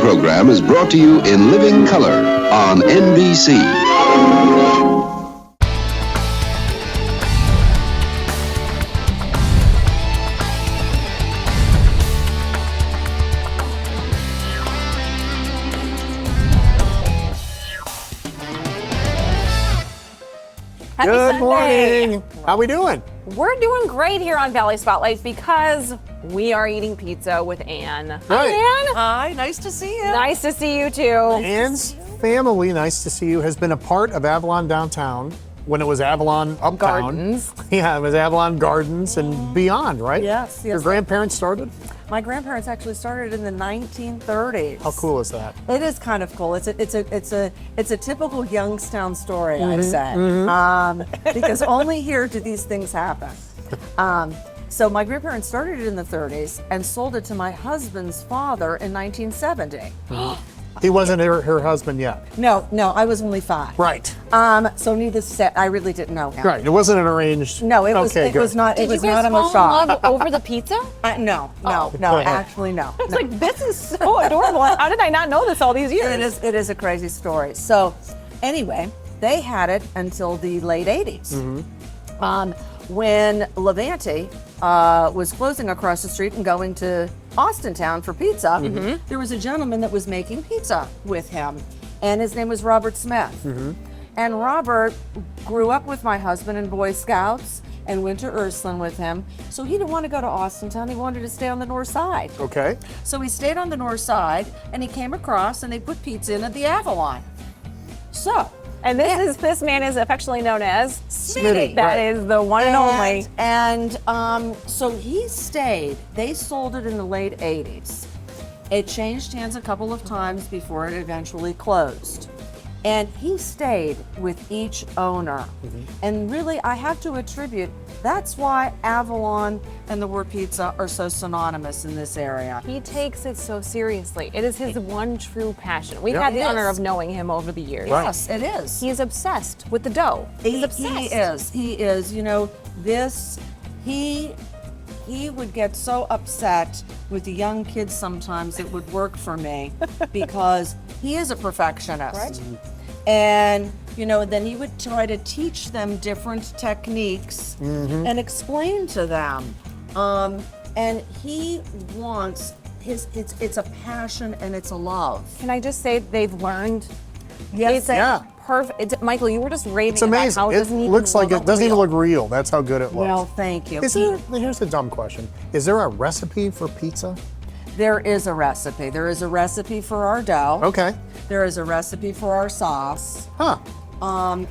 program is brought to you in living color on NBC. Happy Good Sunday. morning. How we doing? We're doing great here on Valley Spotlight because we are eating pizza with Ann. Right. Hi, Ann. Hi, nice to see you. Nice to see you too. Ann's family, nice to see you, has been a part of Avalon Downtown when it was Avalon Uptown. Gardens. Yeah, it was Avalon Gardens and beyond, right? Yes, Your yes. grandparents started? My grandparents actually started in the 1930s. How cool is that? It is kind of cool. It's a typical Youngstown story, I'd say, because only here do these things happen. So my grandparents started it in the 30s and sold it to my husband's father in 1970. He wasn't her husband yet. No, I was only 5. Right. So neither said, I really didn't know him. Right. It wasn't an arranged. No, it was. Okay, It good. was not. It Did was you guys not a fall massage. in love over the pizza? No, Go ahead. actually no. It's like, this is so adorable. How did I not know this all these years? It is a crazy story. So, anyway, they had it until the late 80s. When Levante was closing across the street and going to Austintown for pizza, there was a gentleman that was making pizza with him, and his name was Robert Smith. And Robert grew up with my husband in Boy Scouts and went to Ursuline with him. So he didn't want to go to Austintown. He wanted to stay on the north side. Okay. So he stayed on the north side, and he came across, and they put pizza in at the Avalon. So, And this man is affectionately known as Smitty. That is the one and only. And so he stayed. They sold it in the late 80s. It changed hands a couple of times before it eventually closed. And he stayed with each owner. And really, I have to attribute, that's why Avalon and the word pizza are so synonymous in this area. He takes it so seriously. It is his one true passion. We've Yeah. had the It honor is. of knowing him over the years. Right. Yes, it is. He's obsessed with the dough. He's obsessed. He is. You know, he would get so upset with the young kids sometimes it would work for me because he is a perfectionist. Right. And, you know, then he would try to teach them different techniques and explain to them. And he wants it's a passion and it's a love. Can I just say they've learned? Yes, Yeah. Perfect. Michael, you were just raving It's about amazing. how it It doesn't even looks like look it doesn't even real. look real. That's how good it looks. Well, thank you. Here's a dumb question. Is there a recipe for pizza? There is a recipe. There is a recipe for our dough. Okay. There is a recipe for our sauce. Huh.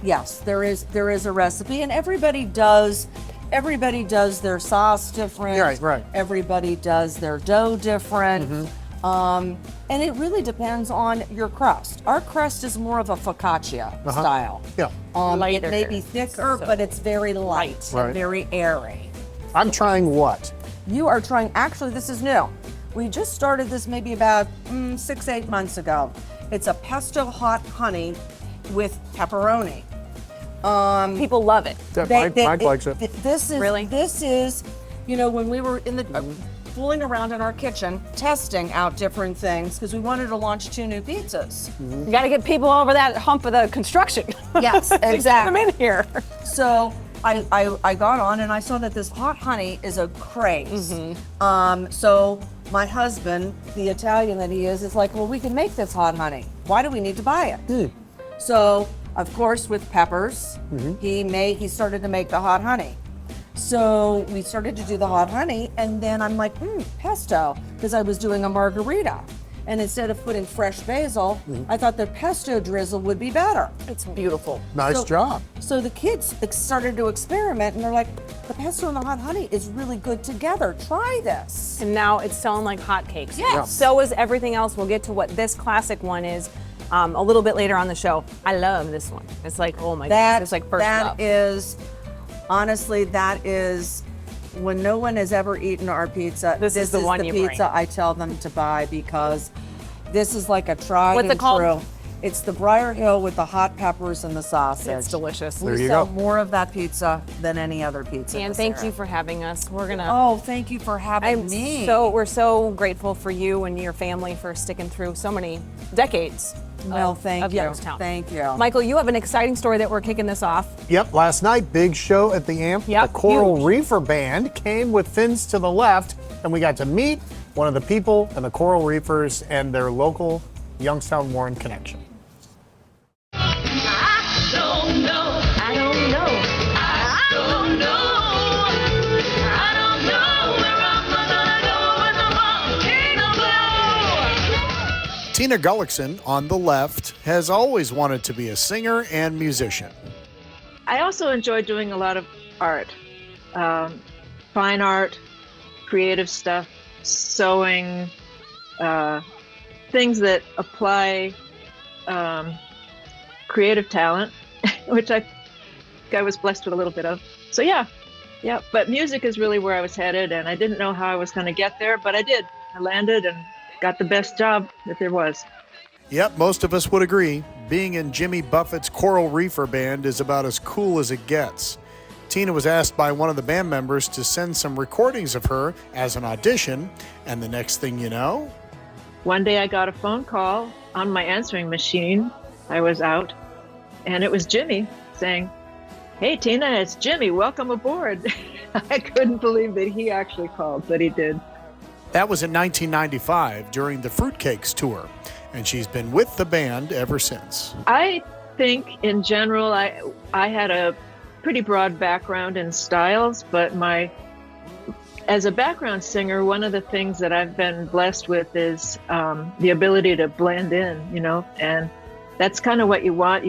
Yes, there is a recipe, and everybody does their sauce different. Right. Everybody does their dough different. And it really depends on your crust. Our crust is more of a focaccia style. Yeah. It Lighter. may be thicker, but it's very light Right. and very airy. I'm trying what? You are trying, actually, this is new. We just started this maybe about 6-8 months ago. It's a pesto hot honey with pepperoni. People love it. Mike likes it. This is, you know, when we were in the fooling around in our kitchen, testing out different things because we wanted to launch 2 new pizzas. You got to get people over that hump of the construction. Yes, Get them exactly. in here. So I got on and I saw that this hot honey is a craze. So my husband, the Italian that he is like, well, we can make this hot honey. Why do we need to buy it? So, of course, with peppers, he started to make the hot honey. So we started to do the hot honey, and then I'm like, pesto, because I was doing a margarita. And instead of putting fresh basil, I thought the pesto drizzle would be better. It's beautiful. Nice job. So the kids started to experiment, and they're like, the pesto and the hot honey is really good together. Try this. And now it's selling like hotcakes. Yes. Yeah. So is everything else. We'll get to what this classic one is a little bit later on the show. I love this one. It's like, oh my goodness, it's like first love. That is, honestly, that is, when no one has ever eaten our pizza, This is the one you bring. pizza I tell them to buy because this is like a tried What's it and called? true. It's the Briar Hill with the hot peppers and the sausage. It's delicious. There We you sell go. more of that pizza than any other pizza. in And this thank area. you for having us. Oh, thank you for having me. We're so grateful for you and your family for sticking through so many decades. Well, of thank you. Youngstown. Thank you. Michael, you have an exciting story that we're kicking this off. Yep, last night, big show at the Amp. Yep, The Coral huge. Reefer Band came with Fins to the Left, and we got to meet one of the people in the Coral Reefers and their local Youngstown Warren connection. I don't know. I don't know. I don't know. I don't know where I'm gonna go when the volcano blows. Tina Gullickson, on the left, has always wanted to be a singer and musician. I also enjoy doing a lot of art, fine art, creative stuff, sewing, things that apply creative talent, which I was blessed with a little bit of. So yeah. But music is really where I was headed, and I didn't know how I was going to get there, but I did. I landed and got the best job that there was. Yep, most of us would agree. Being in Jimmy Buffett's Coral Reefer Band is about as cool as it gets. Tina was asked by one of the band members to send some recordings of her as an audition, and the next thing you know, One day I got a phone call on my answering machine. I was out, and it was Jimmy saying, "Hey, Tina, it's Jimmy. Welcome aboard." I couldn't believe that he actually called, but he did. that was in 1995 during the Fruitcakes tour, and she's been with the band ever since. I think in general, I had a pretty broad background in styles, but as a background singer, one of the things that I've been blessed with is the ability to blend in, and that's kind of what you want.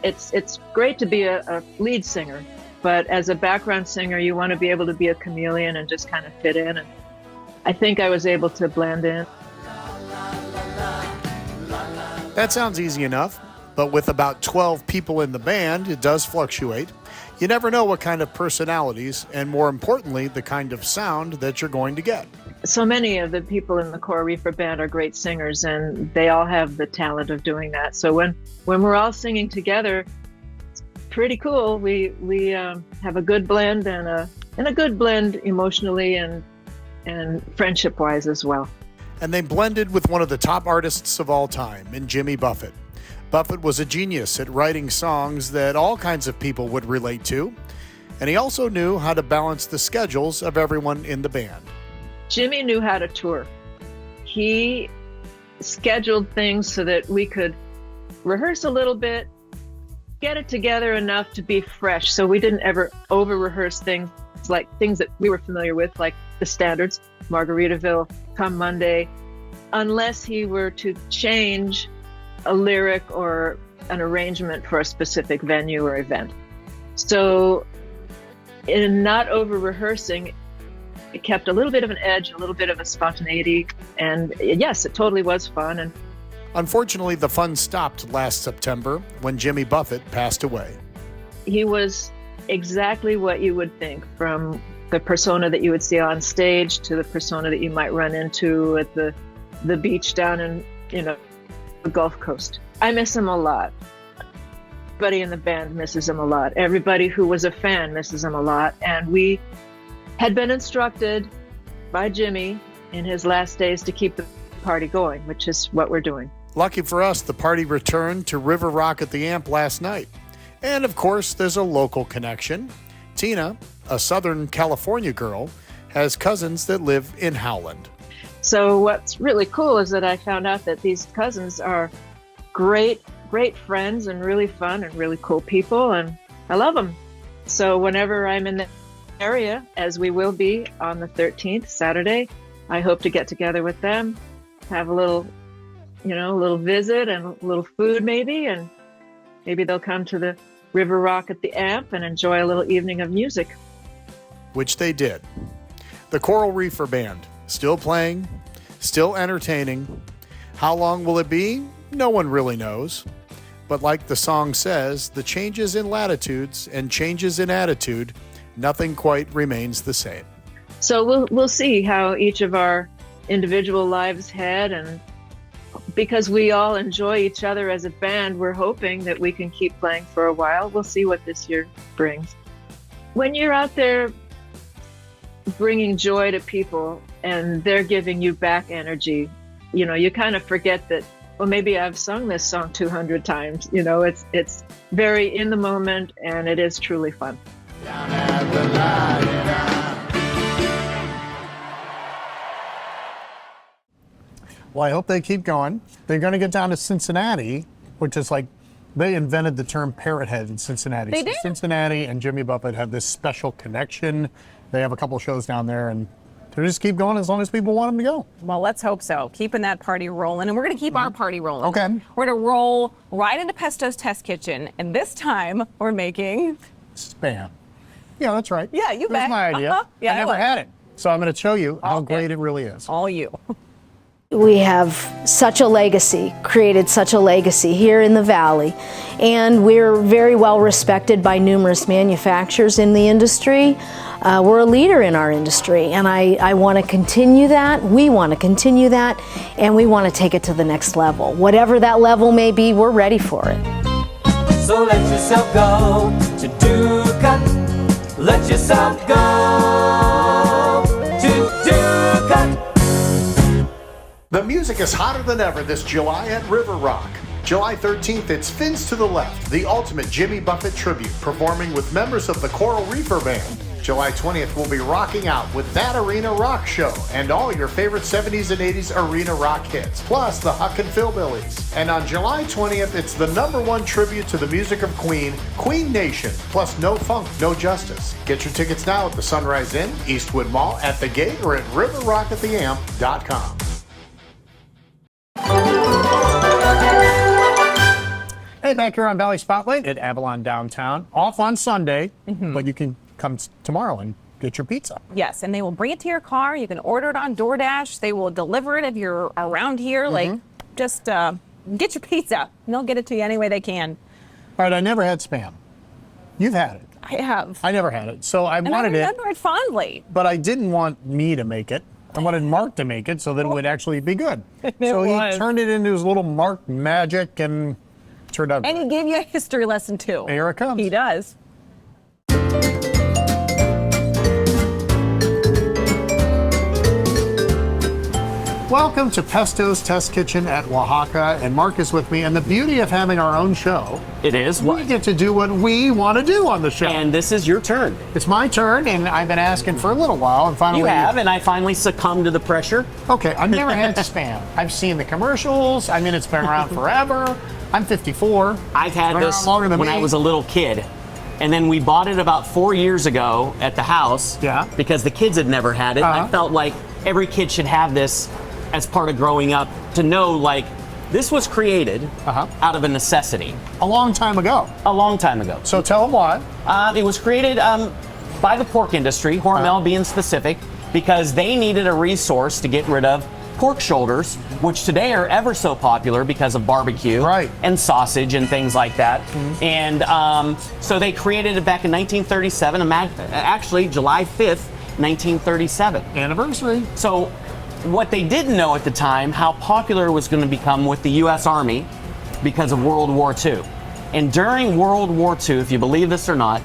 It's great to be a lead singer, but as a background singer, you want to be able to be a chameleon and just kind of fit in. And I think I was able to blend in. That sounds easy enough, but with about 12 people in the band, it does fluctuate. You never know what kind of personalities, and more importantly, the kind of sound that you're going to get. So many of the people in the Coral Reefer Band are great singers, and they all have the talent of doing that. So when we're all singing together, it's pretty cool. We have a good blend and a good blend emotionally and friendship-wise as well. And they blended with one of the top artists of all time in Jimmy Buffett. Buffett was a genius at writing songs that all kinds of people would relate to, and he also knew how to balance the schedules of everyone in the band. Jimmy knew how to tour. He scheduled things so that we could rehearse a little bit, get it together enough to be fresh, so we didn't ever over-rehearse things like things that we were familiar with, like the standards, Margaritaville, Come Monday, unless he were to change a lyric or an arrangement for a specific venue or event. So in not over-rehearsing, it kept a little bit of an edge, a little bit of a spontaneity, and yes, it totally was fun. And Unfortunately, the fun stopped last September when Jimmy Buffett passed away. he was exactly what you would think, from the persona that you would see on stage to the persona that you might run into at the beach down in, the Gulf Coast. I miss him a lot. Everybody in the band misses him a lot. Everybody who was a fan misses him a lot. And we had been instructed by Jimmy in his last days to keep the party going, which is what we're doing. Lucky for us, the party returned to River Rock at the Amp last night. And of course, there's a local connection. Tina, a Southern California girl, has cousins that live in Howland. So what's really cool is that I found out that these cousins are great friends and really fun and really cool people, and I love them. So whenever I'm in the area, as we will be on the 13th, Saturday, I hope to get together with them, have a little visit and a little food maybe, and maybe they'll come to the River Rock at the Amp and enjoy a little evening of music. Which they did. The Coral Reefer Band, still playing, still entertaining. How long will it be? No one really knows. But like the song says, the changes in latitudes and changes in attitude, nothing quite remains the same. So we'll see how each of our individual lives head, because we all enjoy each other as a band, we're hoping that we can keep playing for a while. We'll see what this year brings. When you're out there bringing joy to people and they're giving you back energy, you know, you kind of forget that, well, maybe I've sung this song 200 times. You know, it's very in the moment, and it is truly fun. Well, I hope they keep going. They're going to get down to Cincinnati, which is like, they invented the term parrot head in Cincinnati. They So did? Cincinnati and Jimmy Buffett have this special connection. They have a couple shows down there, and they just keep going as long as people want them to go. Well, let's hope so. Keeping that party rolling, and we're going to keep our party rolling. Okay. We're going to roll right into Pesto's Test Kitchen, and this time we're making... Spam. Yeah, that's right. Yeah, you That's bet. my idea. Uh-huh. Yeah, I never it was. had it. So I'm going to show you how Okay. great it really is. All you. We have such a legacy, created such a legacy here in the Valley, and we're very well respected by numerous manufacturers in the industry. We're a leader in our industry, and I want to continue that. We want to continue that, and we want to take it to the next level. Whatever that level may be, we're ready for it. So let yourself go to Ducat. Let yourself go to Ducat. The music is hotter than ever this July at River Rock. July 13th, it's Fins to the Left, the ultimate Jimmy Buffett tribute, performing with members of the Coral Reefer Band. July 20th, we'll be rocking out with That Arena Rock Show and all your favorite 70s and 80s arena rock hits, plus the Huck and Philbillys. And on July 20th, it's the #1 tribute to the music of Queen, Queen Nation, plus No Funk, No Justice. Get your tickets now at the Sunrise Inn, Eastwood Mall, at the gate, or at riverrockattheamp.com. Hey, back here on Valley Spotlight at Avalon Downtown. Off on Sunday, but you can come tomorrow and get your pizza. Yes, and they will bring it to your car. You can order it on DoorDash. They will deliver it if you're around here. Like, just get your pizza, and they'll get it to you any way they can. All right, I never had Spam. You've had it. I have. I never had it. So I And I wanted it, remember it fondly. but I didn't want me to make it. I wanted Mark to make it so that it would actually be good. So he was. turned it into his little Mark magic and turned out And he gave you a history lesson, too. Here it comes. He does. Welcome to Pesto's Test Kitchen at Oaxaca, and Mark is with me. And the beauty of having our own show, It is. we get to do what we want to do on the show. And this is your turn. It's my turn, and I've been asking for a little while, and finally You have, and I finally succumbed to the pressure. Okay, I've never had Spam. I've seen the commercials. I mean, it's been around forever. I'm 54. I've had Been this around longer than when me. I was a little kid. And then we bought it about 4 years ago at the house. Yeah. Because the kids had never had it. Uh-huh. I felt like every kid should have this as part of growing up, to know, like, this was created out of a necessity. A long time ago. A long time ago. So tell them why. It was created by the pork industry, Hormel being specific, because they needed a resource to get rid of pork shoulders, which today are ever so popular because of barbecue and sausage and things like that. And so they created it back in 1937, actually July 5th, 1937. Anniversary. So what they didn't know at the time, how popular it was going to become with the U.S. Army because of World War II. And during World War II, if you believe this or not,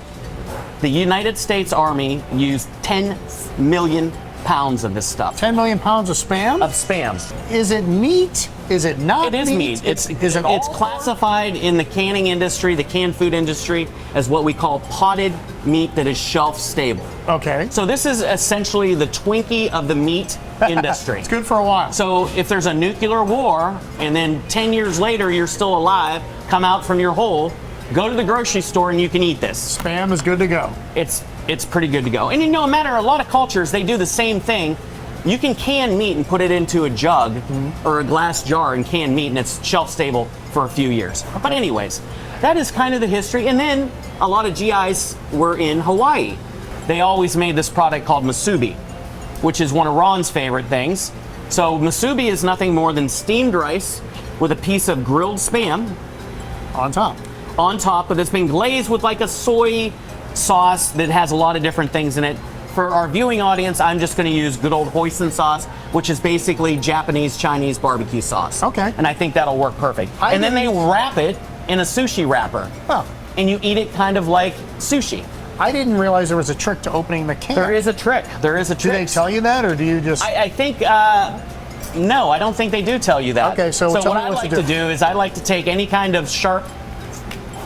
the United States Army used 10 million pounds of this stuff. 10 million pounds of Spam? Of Spam. Is it meat? Is it not It is meat. It's classified in the canning industry, the canned food industry, as what we call potted meat that is shelf stable. Okay. So this is essentially the Twinkie of the meat industry. It's good for a while. So if there's a nuclear war and then 10 years later you're still alive, come out from your hole, go to the grocery store and you can eat this. Spam is good to go. It's pretty good to go. And you know, no matter a lot of cultures, they do the same thing. You can can meat and put it into a jug or a glass jar and can meat, and it's shelf stable for a few years. But anyways, that is kind of the history. And then a lot of GIs were in Hawaii. They always made this product called musubi, which is one of Ron's favorite things. So musubi is nothing more than steamed rice with a piece of grilled Spam on top. On top, but it's been glazed with like a soy sauce that has a lot of different things in it for our viewing audience, I'm just going to use good old hoisin sauce, which is basically Japanese Chinese barbecue sauce. Okay. And I think that'll work perfect. And then they wrap it in a sushi wrapper. Oh. And you eat it kind of like sushi. I didn't realize there was a trick to opening the can. There is a trick. There is a trick. Do they tell you that, or do you just... I think, no, I don't think they do tell you that. Okay, so tell what me I what like to to do. do is I like to take any kind of sharp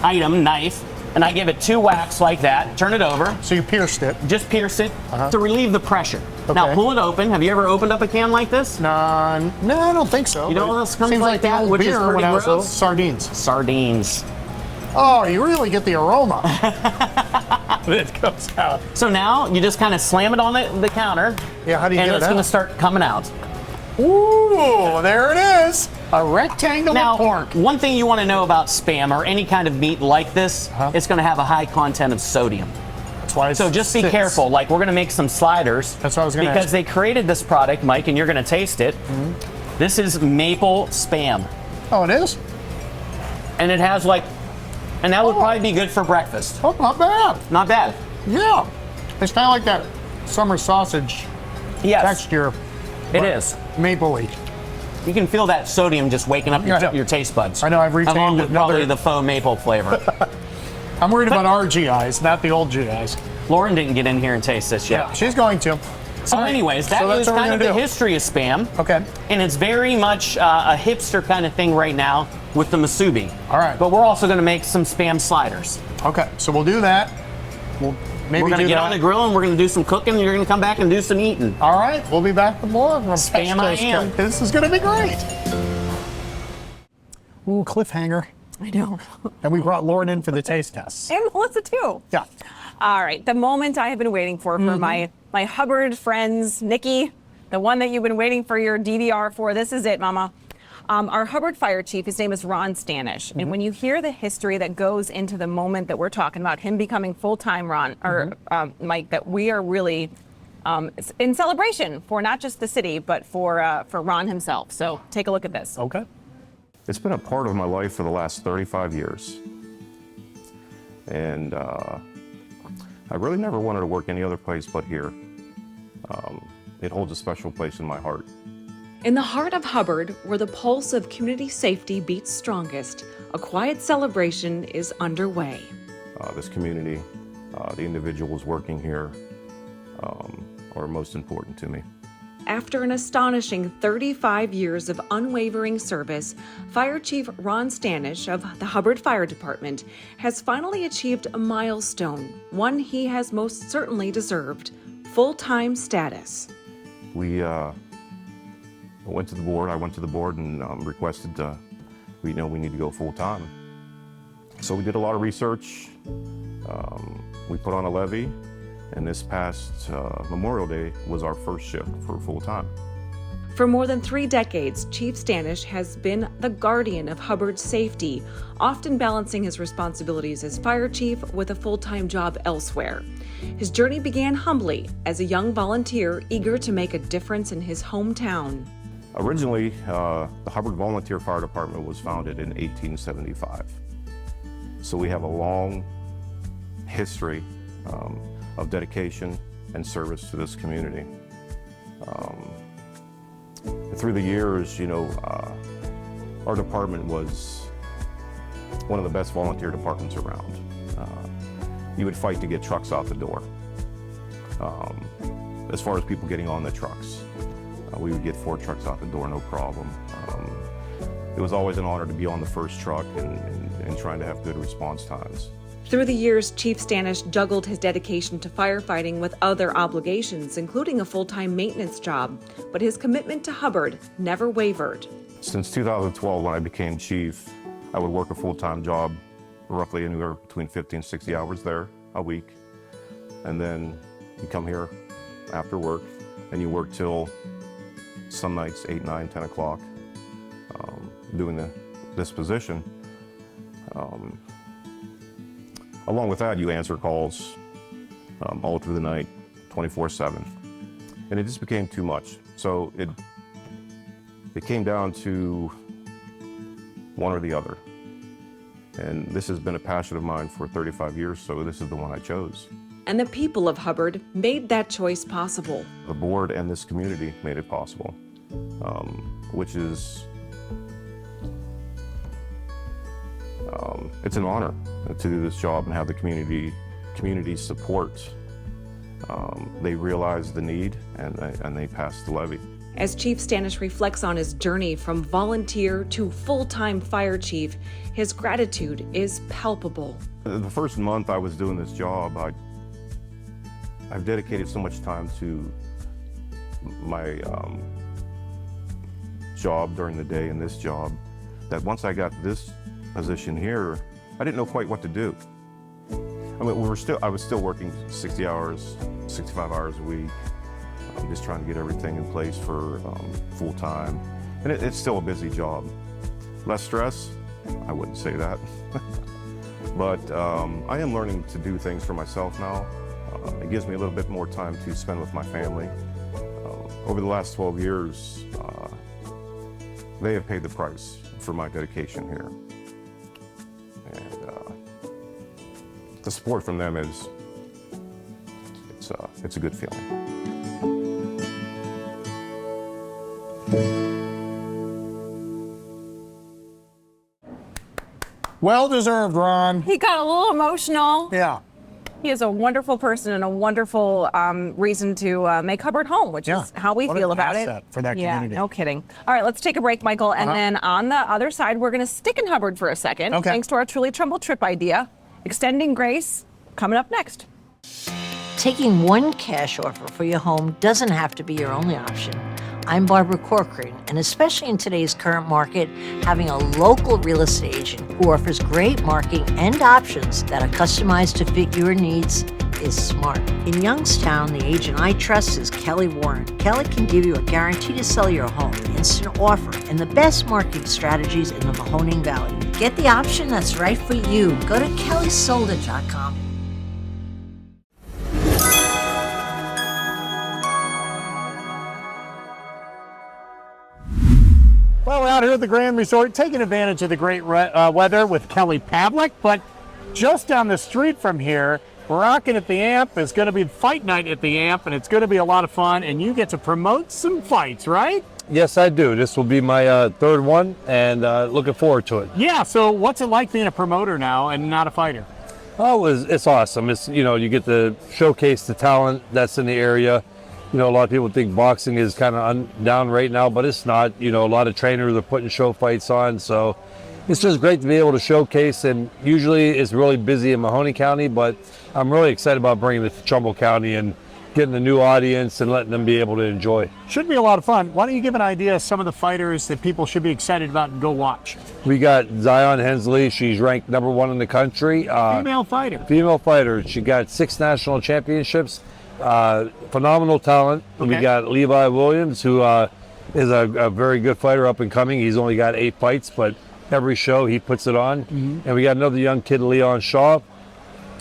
item, knife, and I give it 2 whacks like that, turn it over. So you pierced it. Just pierce it to relieve the pressure. Okay. Now pull it open. Have you ever opened up a can like this? No, I don't think so. You know but what else comes seems like the that, old which is beer pretty when I was gross? little. Sardines. Sardines. Oh, you really get the aroma. It goes out. So now you just kind of slam it on the counter. Yeah, how do you and get it it's out? going to start coming out. Ooh, there it is. A rectangle Now, of pork. one thing you want to know about Spam or any kind of meat like this, it's going to have a high content of sodium. That's why it's So just be careful. Like, we're going to make some sliders. That's what I was going to Because ask. they created this product, Mike, and you're going to taste it. This is maple Spam. Oh, it is? And it has like, and that would probably be good for breakfast. Oh, not bad. Not bad. Yeah. It's kind of like that summer sausage Yes, texture. it is. Mapley. You can feel that sodium just waking up Yeah, I know. your taste buds. I know, I've retained Along with another- probably the faux maple flavor. I'm worried about our GIs, not the old GIs. Lauren didn't get in here and taste this yet. Yeah, she's going to. So All right. anyways, that So that's is what we're kind of gonna the do. history of Spam. Okay. And it's very much a hipster kind of thing right now with the musubi. All right. But we're also going to make some Spam sliders. Okay, so we'll do that. We'll maybe We're going to do get that. on the grill and we're going to do some cooking and you're going to come back and do some eating. All right, we'll be back with more from Spam I am. This is going to be great. Ooh, cliffhanger. I know. And we brought Lauren in for the taste tests. And Melissa too. Yeah. All right, the moment I have been waiting for my Hubbard friends, Nikki, the one that you've been waiting for your DVR for. This is it, Mama. Our Hubbard fire chief, his name is Ron Stanish. And when you hear the history that goes into the moment that we're talking about, him becoming full-time Mike, that we are really in celebration for not just the city, but for Ron himself. So take a look at this. Okay. It's been a part of my life for the last 35 years. And I really never wanted to work any other place but here. It holds a special place in my heart. In the heart of Hubbard, where the pulse of community safety beats strongest, a quiet celebration is underway. This community, the individuals working here are most important to me. After an astonishing 35 years of unwavering service, Fire Chief Ron Stanish of the Hubbard Fire Department has finally achieved a milestone, one he has most certainly deserved, full-time status. I went to the board and requested, we need to go full-time. So we did a lot of research. We put on a levy. And this past Memorial Day was our first shift for full-time. For more than 3 decades, Chief Stanish has been the guardian of Hubbard's safety, often balancing his responsibilities as fire chief with a full-time job elsewhere. His journey began humbly as a young volunteer eager to make a difference in his hometown. Originally, the Hubbard Volunteer Fire Department was founded in 1875. So we have a long history of dedication and service to this community. Through the years, our department was one of the best volunteer departments around. You would fight to get trucks out the door. As far as people getting on the trucks, we would get 4 trucks out the door, no problem. It was always an honor to be on the first truck and trying to have good response times. Through the years, Chief Stanish juggled his dedication to firefighting with other obligations, including a full-time maintenance job, but his commitment to Hubbard never wavered. Since 2012, when I became chief, I would work a full-time job, roughly anywhere between 50 and 60 hours there a week. And then you come here after work and you work till some nights 8, 9, 10 o'clock doing this position. Along with that, you answer calls all through the night, 24/7. And it just became too much. So it came down to one or the other. And this has been a passion of mine for 35 years, so this is the one I chose. and the people of Hubbard made that choice possible. The board and this community made it possible, which is, it's an honor to do this job and have the community support. They realized the need and they passed the levy. As Chief Stanish reflects on his journey from volunteer to full-time fire chief, his gratitude is palpable. The first month I was doing this job, I've dedicated so much time to my job during the day and this job that once I got this position here, I didn't know quite what to do. I mean, I was still working 60 hours, 65 hours a week. I'm just trying to get everything in place for full time. And it's still a busy job. Less stress? I wouldn't say that. But I am learning to do things for myself now. It gives me a little bit more time to spend with my family. Over the last 12 years, they have paid the price for my dedication here. And the support from them is, it's a good feeling. Well deserved, Ron. He got a little emotional. Yeah. He is a wonderful person and a wonderful reason to make Hubbard home, which is how we feel about it. For that community. Yeah, no kidding. All right, let's take a break, Michael. And then on the other side, we're going to stick in Hubbard for a second. Okay. Thanks to our Truly Trumbull trip idea. Extending Grace coming up next. Taking one cash offer for your home doesn't have to be your only option. I'm Barbara Corcoran, and especially in today's current market, having a local real estate agent who offers great marketing and options that are customized to fit your needs is smart. In Youngstown, the agent I trust is Kelly Warren. Kelly can give you a guarantee to sell your home, instant offer, and the best marketing strategies in the Mahoning Valley. Get the option that's right for you. Go to kellysolda.com. Well, we're out here at the Grand Resort taking advantage of the great weather with Kelly Pavlik, but just down the street from here, Rockin' at the Amp is going to be fight night at the Amp, and it's going to be a lot of fun, and you get to promote some fights, right? Yes, I do. This will be my third one, and looking forward to it. Yeah, so what's it like being a promoter now and not a fighter? Oh, it's awesome. It's, you get to showcase the talent that's in the area. A lot of people think boxing is kind of down right now, but it's not. A lot of trainers are putting show fights on, so it's just great to be able to showcase. And usually it's really busy in Mahoning County, but I'm really excited about bringing it to Trumbull County and getting a new audience and letting them be able to enjoy. Should be a lot of fun. Why don't you give an idea of some of the fighters that people should be excited about and go watch? We got Zion Hensley. She's ranked #1 in the country. Female fighter. Female fighter. She got 6 national championships. Phenomenal talent. Okay. We got Levi Williams, who is a very good fighter, up and coming. He's only got 8 fights, but every show he puts it on. Mm-hmm. And we got another young kid, Leon Shaw.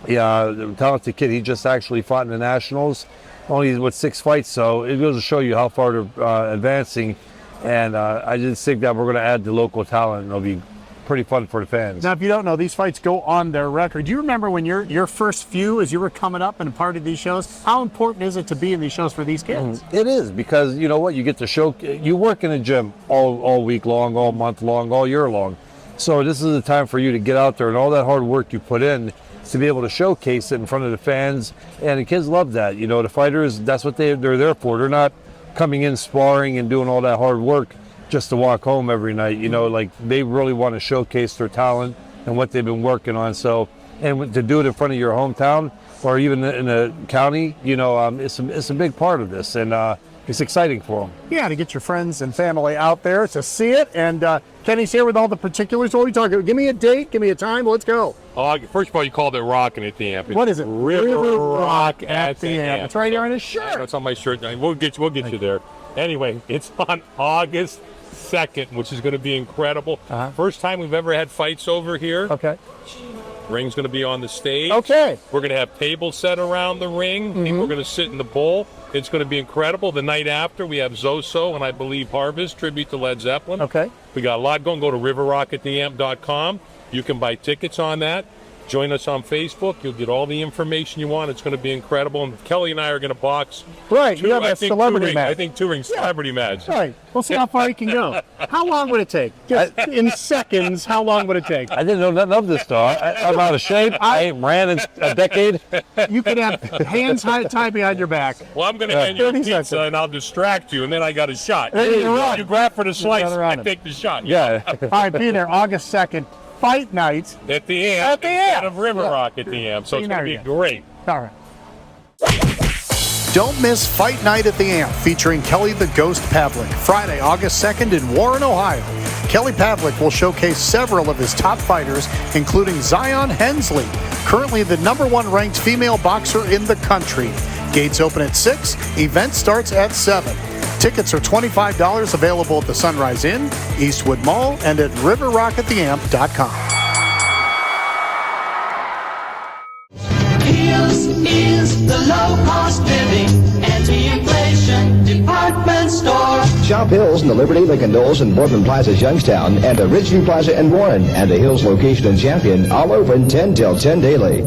Yeah, the talented kid. He just actually fought in the Nationals, only with 6 fights. So it goes to show you how far they're advancing. And I just think that we're going to add the local talent, and it'll be pretty fun for the fans. Now, if you don't know, these fights go on their record. Do you remember when your first few, as you were coming up and a part of these shows, how important is it to be in these shows for these kids? It is, because you know what, you get to show, you work in a gym all week long, all month long, all year long. So this is the time for you to get out there, and all that hard work you put in to be able to showcase it in front of the fans. And the kids love that. The fighters, that's what they're there for. They're not coming in sparring and doing all that hard work just to walk home every night. Like they really want to showcase their talent and what they've been working on. So, and to do it in front of your hometown or even in the county, it's a big part of this, and it's exciting for them. Yeah, to get your friends and family out there to see it. And Kenny's here with all the particulars. What are we talking about? Give me a date, give me a time, let's go. First of all, you called it Rockin' at the Amp. What is it? River Rock at the Amp. It's right here on his shirt. It's on my shirt. We'll get you there. Anyway, it's on August 2nd, which is going to be incredible. First time we've ever had fights over here. Okay. Ring's going to be on the stage. Okay. We're going to have tables set around the ring. Mm-hmm. People are going to sit in the bowl. It's going to be incredible. The night after, we have Zoso and I believe Harvest, tribute to Led Zeppelin. Okay. We got a lot going. Go to riverrockattheamp.com. You can buy tickets on that. Join us on Facebook. You'll get all the information you want. It's going to be incredible. And Kelly and I are going to box. Right, you have a celebrity match. I think touring celebrity match. Right, we'll see how far you can go. How long would it take? Just in seconds, how long would it take? I didn't know nothing of this, though. I'm out of shape. I ran in a decade. You could have hands tied behind your back. Well, I'm going to hand you a pizza, and I'll distract you, and then I got a shot. You grab for the slice, I take the shot. Yeah. All right, be there August 2nd. Fight night at the Amp instead of River Rock at the Amp, so it's going to be great. All right. Don't miss Fight Night at the Amp featuring Kelly the Ghost Pavlik, Friday, August 2nd in Warren, Ohio. Kelly Pavlik will showcase several of his top fighters, including Zion Hensley, currently the #1 ranked female boxer in the country. Gates open at 6, event starts at 7. Tickets are $25, available at the Sunrise Inn, Eastwood Mall, and at riverrockattheamp.com. Here's is the low-cost living anti-inflation department store. Shop Hills in the Liberty, Lincoln Knolls, and Boardman Plaza's Youngstown, and a Ridgeview Plaza in Warren, and a Hills location in Champion, all open 10 till 10 daily.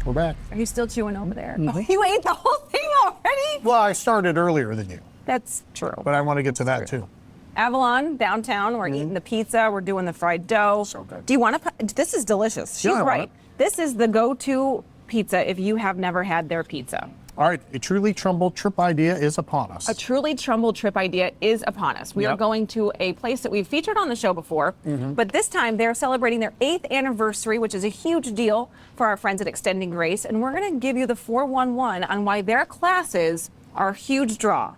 We're back. Are you still chewing over there? Oh, you ate the whole thing already? Well, I started earlier than you. That's true. But I want to get to that too. Avalon Downtown, we're eating the pizza, we're doing the fried dough. So good. Do you want to? This is delicious. She's right. This is the go-to pizza if you have never had their pizza. All right, a truly Trumbull trip idea is upon us. A truly Trumbull trip idea is upon us. We are going to a place that we've featured on the show before, but this time they're celebrating their 8th anniversary, which is a huge deal for our friends at Extending Grace, and we're going to give you the 411 on why their classes are a huge draw.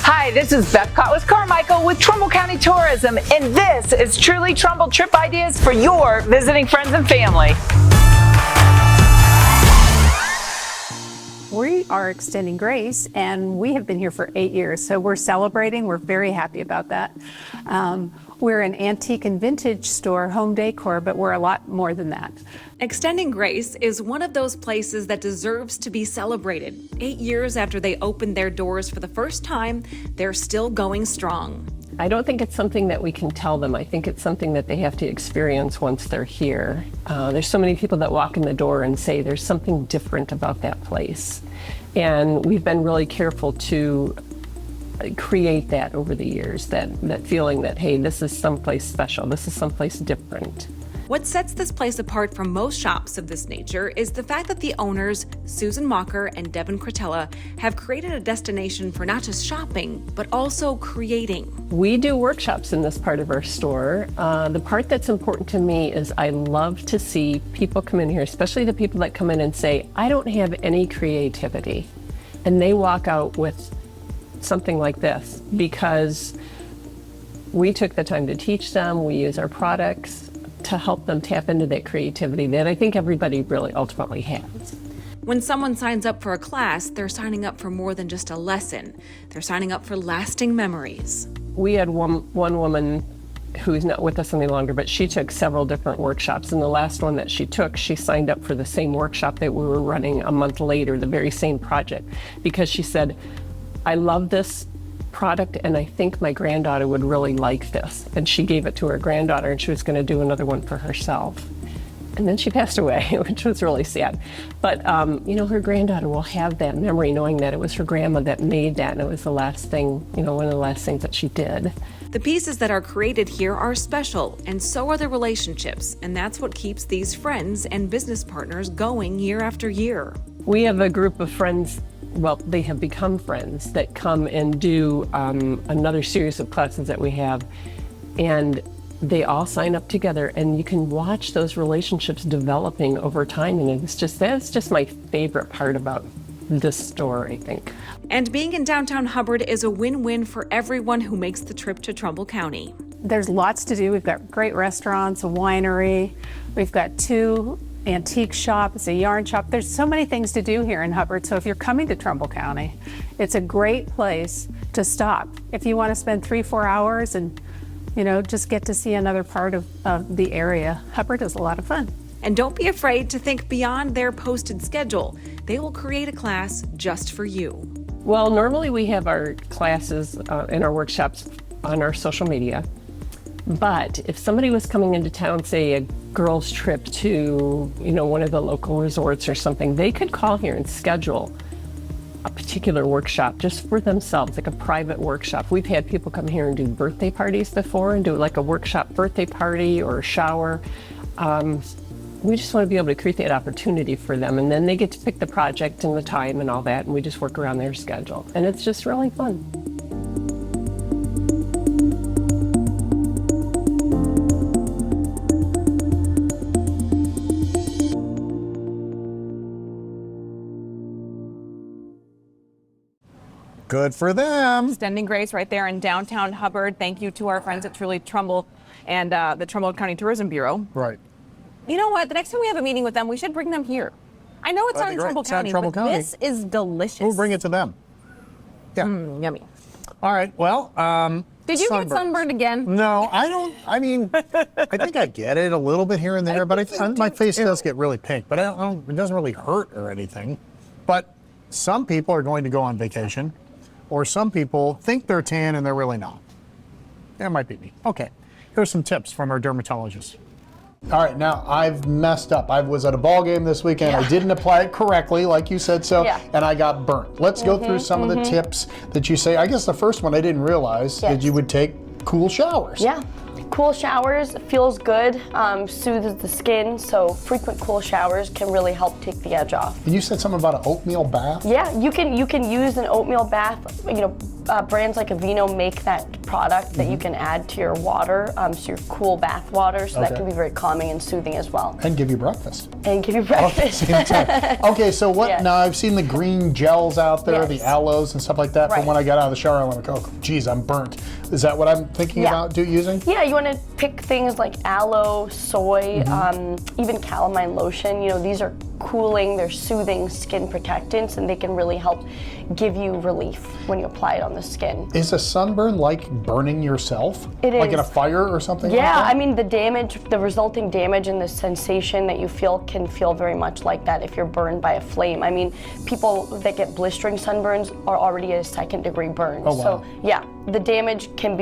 Hi, this is Beth Cotwas-Carmichael with Trumbull County Tourism, and this is truly Trumbull trip ideas for your visiting friends and family. We are Extending Grace, and we have been here for 8 years, so we're celebrating. We're very happy about that. We're an antique and vintage store, home decor, but we're a lot more than that. Extending Grace is one of those places that deserves to be celebrated. 8 years after they opened their doors for the first time, they're still going strong. I don't think it's something that we can tell them. I think it's something that they have to experience once they're here. There's so many people that walk in the door and say there's something different about that place. And we've been really careful to create that over the years, that feeling that, hey, this is someplace special, this is someplace different. What sets this place apart from most shops of this nature is the fact that the owners, Susan Mocker and Devin Cretella, have created a destination for not just shopping, but also creating. We do workshops in this part of our store. The part that's important to me is I love to see people come in here, especially the people that come in and say, I don't have any creativity. And they walk out with something like this because we took the time to teach them, we use our products to help them tap into that creativity that I think everybody really ultimately has. When someone signs up for a class, they're signing up for more than just a lesson. They're signing up for lasting memories. We had one woman who's not with us any longer, but she took several different workshops, and the last one that she took, she signed up for the same workshop that we were running a month later, the very same project, because she said, I love this product and I think my granddaughter would really like this. And she gave it to her granddaughter and she was going to do another one for herself. And then she passed away, which was really sad. But, you know, her granddaughter will have that memory knowing that it was her grandma that made that and it was the last thing, you know, one of the last things that she did. The pieces that are created here are special, and so are the relationships, and that's what keeps these friends and business partners going year after year. We have a group of friends, well, they have become friends that come and do another series of classes that we have, and they all sign up together, and you can watch those relationships developing over time, and that's just my favorite part about this store, I think. And being in downtown Hubbard is a win-win for everyone who makes the trip to Trumbull County. There's lots to do. We've got great restaurants, a winery. We've got 2 antique shops, a yarn shop. There's so many things to do here in Hubbard. So if you're coming to Trumbull County, it's a great place to stop. If you want to spend 3-4 hours and, you know, just get to see another part of the area, Hubbard is a lot of fun. And don't be afraid to think beyond their posted schedule. They will create a class just for you. Well, normally we have our classes in our workshops on our social media. But if somebody was coming into town, say a girls' trip to, one of the local resorts or something, they could call here and schedule a particular workshop just for themselves, like a private workshop. We've had people come here and do birthday parties before and do like a workshop birthday party or a shower. We just want to be able to create that opportunity for them, and then they get to pick the project and the time and all that, and we just work around their schedule. And it's just really fun. Good for them. Extending grace right there in downtown Hubbard. Thank you to our friends at Truly Trumbull and the Trumbull County Tourism Bureau. Right. You know what? The next time we have a meeting with them, we should bring them here. I know it's not in Trumbull County, but this is delicious. We'll bring it to them. Yeah. Yummy. All right. Well, did you get sunburned again? No, I don't. I mean, I think I get it a little bit here and there, but my face does get really pink, but it doesn't really hurt or anything. But some people are going to go on vacation, or some people think they're tan and they're really not. That might be me. Okay. Here's some tips from our dermatologist. All right, now I've messed up. I was at a ball game this weekend. I didn't apply it correctly, like you said so, and I got burnt. Let's go through some of the tips that you say. I guess the first one I didn't realize that you would take cool showers. Yeah. Cool showers feels good, soothes the skin, so frequent cool showers can really help take the edge off. And you said something about an oatmeal bath? Yeah, you can use an oatmeal bath. Brands like Aveeno make that product that you can add to your water, so your cool bath water, so that can be very calming and soothing as well. And give you breakfast. And give you breakfast. Okay, so what, now I've seen the green gels out there, the aloes and stuff like that, but when I got out of the shower, I went, oh, geez, I'm burnt. Is that what I'm thinking about using? Yeah, you want to pick things like aloe, soy, even calamine lotion. These are cooling, they're soothing skin protectants, and they can really help give you relief when you apply it on the skin. Is a sunburn like burning yourself? It is. Like in a fire or something like Yeah, that? I mean, the resulting damage and the sensation that you feel can feel very much like that if you're burned by a flame. I mean, people that get blistering sunburns are already at a second-degree burn. Oh, wow. So, yeah, the damage can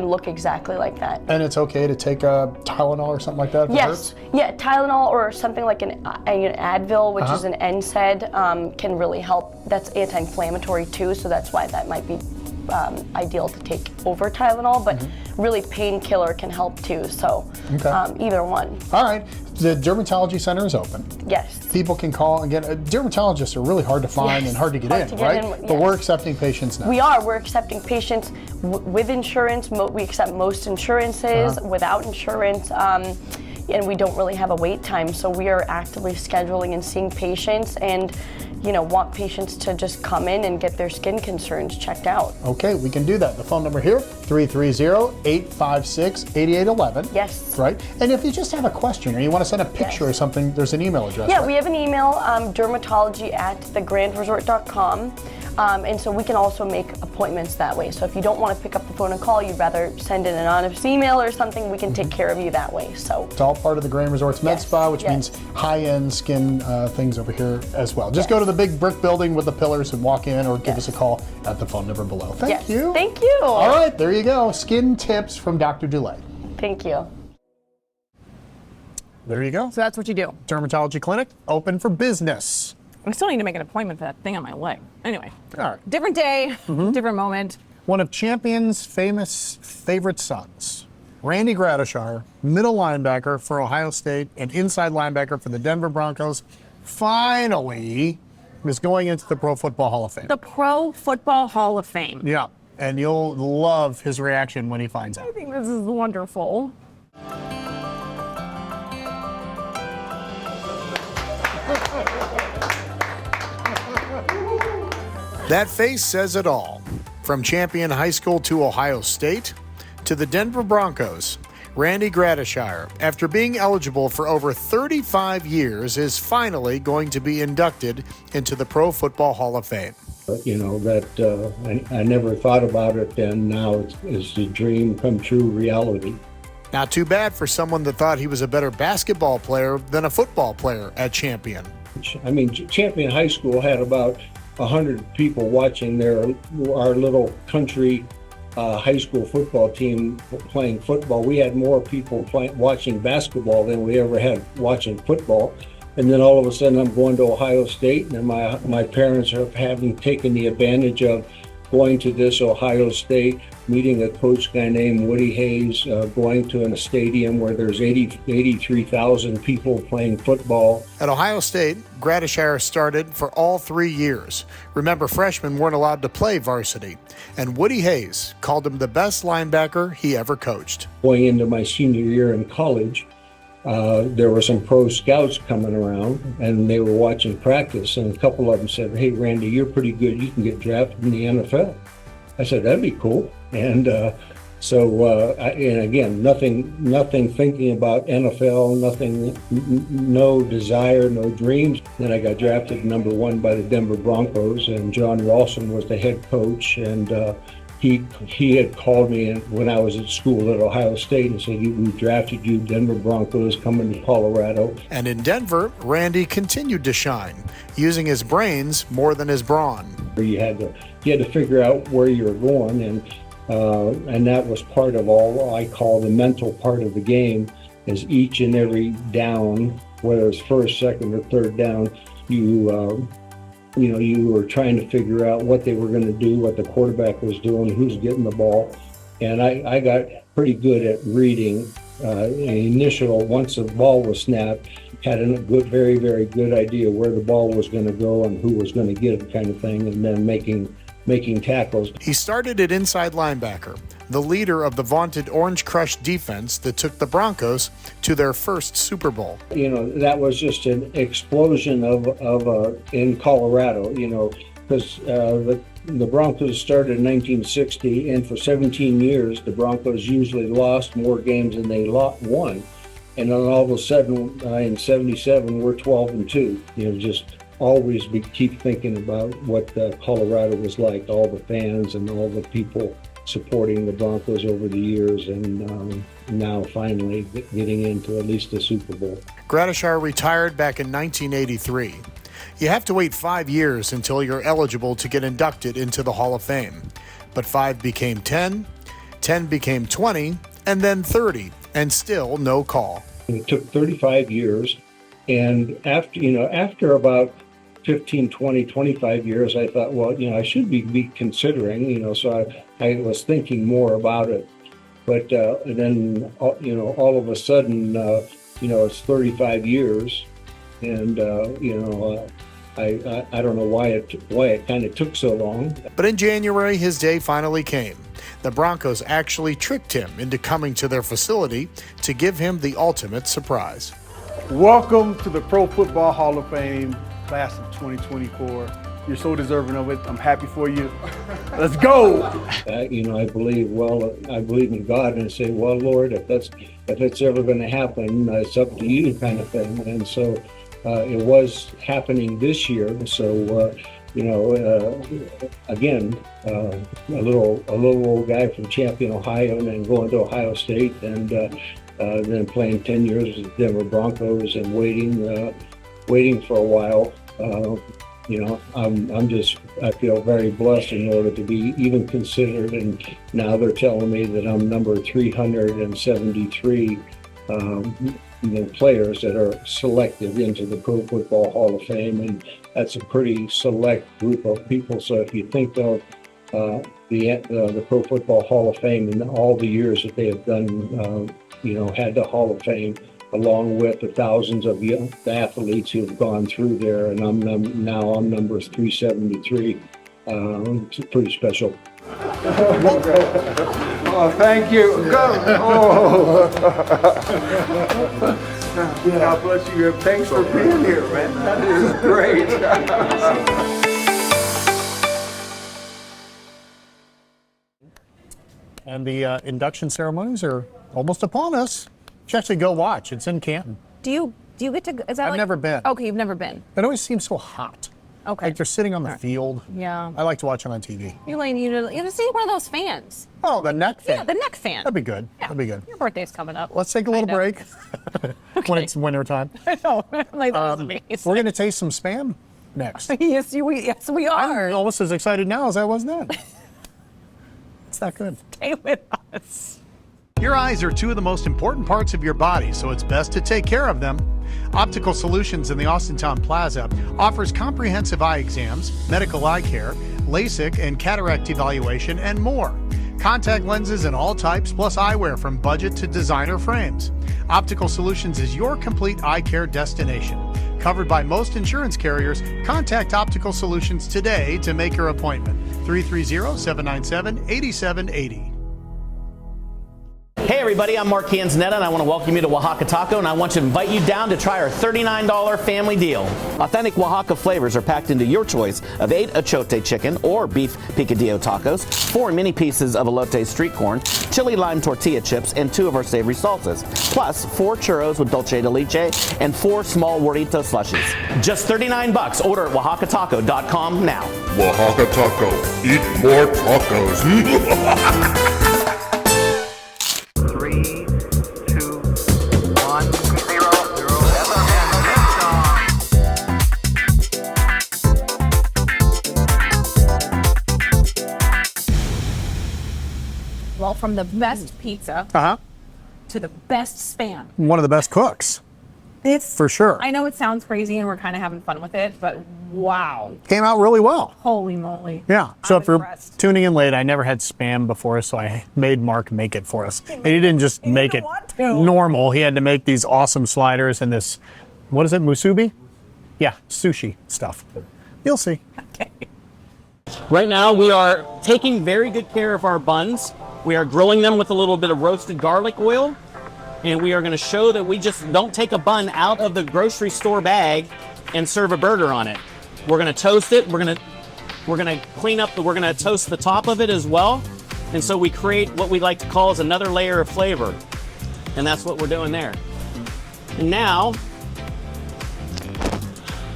look exactly like that. And it's okay to take a Tylenol or something like that if it hurts? Yeah, Tylenol or something like an Advil, which is an NSAID, can really help. That's anti-inflammatory too, so that's why that might be ideal to take over Tylenol, but really painkiller can help too, so either one. All right, the Dermatology Center is open. Yes. People can call. Again, dermatologists are really hard to find and hard to get in, right? But we're accepting patients now. We're accepting patients with insurance. We accept most insurances, without insurance. And we don't really have a wait time, so we are actively scheduling and seeing patients, and want patients to just come in and get their skin concerns checked out. Okay, we can do that. The phone number here, 330-856-8811. Yes. Right? And if you just have a question or you want to send a picture or something, there's an email address. Yeah, we have an email, dermatology@thegrandresort.com. And so we can also make appointments that way. So if you don't want to pick up the phone and call, you'd rather send in an anonymous email or something, we can take care of you that way. So it's all part of the Grand Resort's Med Spa, which means high-end skin things over here as well. Just go to the big brick building with the pillars and walk in, or give us a call at the phone number below. Thank you. Thank you. All right, there you go. Skin tips from Dr. Dulay. Thank you. There you go. So that's what you do. Dermatology clinic, open for business. I still need to make an appointment for that thing on my leg. Anyway. All right. Different day, different moment. One of Champion's famous favorite sons, Randy Gradishar, middle linebacker for Ohio State and inside linebacker for the Denver Broncos, finally is going into the Pro Football Hall of Fame. The Pro Football Hall of Fame. Yeah, and you'll love his reaction when he finds out. I think this is wonderful. That face says it all. From Champion High School to Ohio State to the Denver Broncos, Randy Gradishar, after being eligible for over 35 years, is finally going to be inducted into the Pro Football Hall of Fame. I never thought about it, and now it's the dream come true reality. Not too bad for someone that thought he was a better basketball player than a football player at Champion. I mean, Champion High School had about 100 people watching our little country high school football team playing football. We had more people watching basketball than we ever had watching football. And then all of a sudden I'm going to Ohio State, and my parents are having taken the advantage of going to this Ohio State, meeting a coach guy named Woody Hayes, going to a stadium where there's 83,000 people playing football. At Ohio State, Gradishar started for all 3 years. Remember, freshmen weren't allowed to play varsity, and Woody Hayes called him the best linebacker he ever coached. Going into my senior year in college, there were some pro scouts coming around, and they were watching practice, and a couple of them said, "Hey, Randy, you're pretty good. You can get drafted in the NFL." I said, "That'd be cool." And and again, nothing thinking about NFL, no desire, no dreams. Then I got drafted number 1 by the Denver Broncos, and John Ralston was the head coach, and he had called me when I was at school at Ohio State and said, "We drafted you, Denver Broncos, coming to Colorado." And in Denver, Randy continued to shine, using his brains more than his brawn. You had to figure out where you were going, and that was part of all I call the mental part of the game. Is each and every down, whether it's first, second, or third down, you were trying to figure out what they were going to do, what the quarterback was doing, who's getting the ball. And I got pretty good at reading once the ball was snapped, had a very, very good idea where the ball was going to go and who was going to get it, kind of thing, and then making tackles. He started at inside linebacker, the leader of the vaunted Orange Crush defense that took the Broncos to their first Super Bowl. That was just an explosion of in Colorado, because the Broncos started in 1960, and for 17 years, the Broncos usually lost more games than they won. And then all of a sudden, in 77, we're 12-2. Just always keep thinking about what Colorado was like, all the fans and all the people supporting the Broncos over the years, and now finally getting into at least a Super Bowl. Gradishar retired back in 1983. You have to wait 5 years until you're eligible to get inducted into the Hall of Fame. But 5 became 10, 10 became 20, and then 30, and still no call. It took 35 years, and after about 15, 20, 25 years, I thought, well, I should be considering, so I was thinking more about it. But then, all of a sudden, it's 35 years, and, I don't know why it kind of took so long. But in January, his day finally came. The Broncos actually tricked him into coming to their facility to give him the ultimate surprise. Welcome to the Pro Football Hall of Fame, class of 2024. You're so deserving of it. I'm happy for you. Let's go. I believe in God, and I say, well, Lord, if it's ever going to happen, it's up to you, kind of thing. And so it was happening this year. So again, a little old guy from Champion, Ohio, and then going to Ohio State, and then playing 10 years with the Denver Broncos, and waiting for a while. I feel very blessed in order to be even considered, and now they're telling me that I'm number 373 players that are selected into the Pro Football Hall of Fame, and that's a pretty select group of people. So if you think of the Pro Football Hall of Fame and all the years that they have done, had the Hall of Fame, along with the thousands of young athletes who have gone through there, and I'm number 373. It's pretty special. Oh, thank you. Go. Oh. God bless you. Thanks for being here, man. That is great. And the induction ceremonies are almost upon us. You should actually go watch. It's in Canton. Do you get to? Is that I've never been. Okay, you've never been. It always seems so hot. Okay. Like they're sitting on the field. Yeah. I like to watch them on TV. Elaine, you know, see one of those fans. Oh, the neck fan. Yeah, the neck fan. That'd be good. That'd be good. Your birthday's coming up. Let's take a little break when it's winter time. I know. Like, that was amazing. We're going to taste some Spam next. yes, we are. I'm almost as excited now as I was then. It's that good. Stay with us. Your eyes are two of the most important parts of your body, so it's best to take care of them. Optical Solutions in the Austintown Plaza offers comprehensive eye exams, medical eye care, LASIK and cataract evaluation, and more. Contact lenses in all types, plus eyewear from budget to designer frames. Optical Solutions is your complete eye care destination. Covered by most insurance carriers, contact Optical Solutions today to make your appointment. 330-797-8780. Hey everybody, I'm Mark Canzonetta and I want to welcome you to Oaxaca Taco, and I want to invite you down to try our $39 family deal. Authentic Oaxaca flavors are packed into your choice of 8 achote chicken or beef picadillo tacos, 4 mini pieces of elote street corn, chili lime tortilla chips, and 2 of our savory salsas, plus 4 churros with dulce de leche and 4 small burrito slushies. Just $39. Order at oaxacataco.com now. Oaxaca Taco. Eat more tacos. 3, 2, 1, 0, 0. Well, from the best pizza to the best Spam. One of the best cooks. It's for sure. I know it sounds crazy and we're kind of having fun with it, but wow. Came out really well. Holy moly. Yeah. So if you're tuning in late, I never had Spam before, so I made Mark make it for us. And he didn't just make it normal. He had to make these awesome sliders and this, what is it, musubi? Yeah, sushi stuff. You'll see. Okay. Right now we are taking very good care of our buns. We are grilling them with a little bit of roasted garlic oil. And we are going to show that we just don't take a bun out of the grocery store bag and serve a burger on it. We're going to toast it. We're going to clean up. We're going to toast the top of it as well. And so we create what we like to call as another layer of flavor. And that's what we're doing there. And now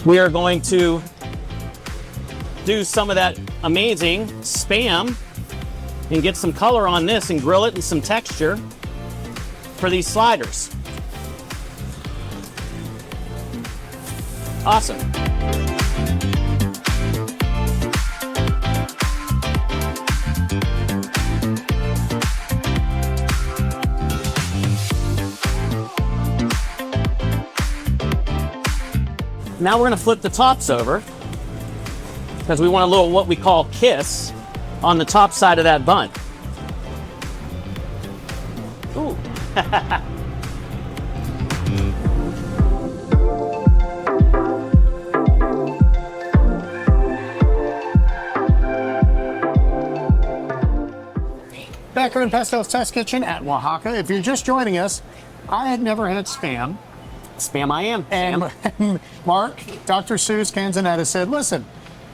we are going to do some of that amazing Spam and get some color on this and grill it and some texture for these sliders. Awesome. Now we're going to flip the tops over because we want a little what we call kiss on the top side of that bun. Ooh. Back here in Pastel's Test Kitchen at Oaxaca. If you're just joining us, I had never had Spam. Spam I am. And Mark, Dr. Seuss Canzonetta said, listen,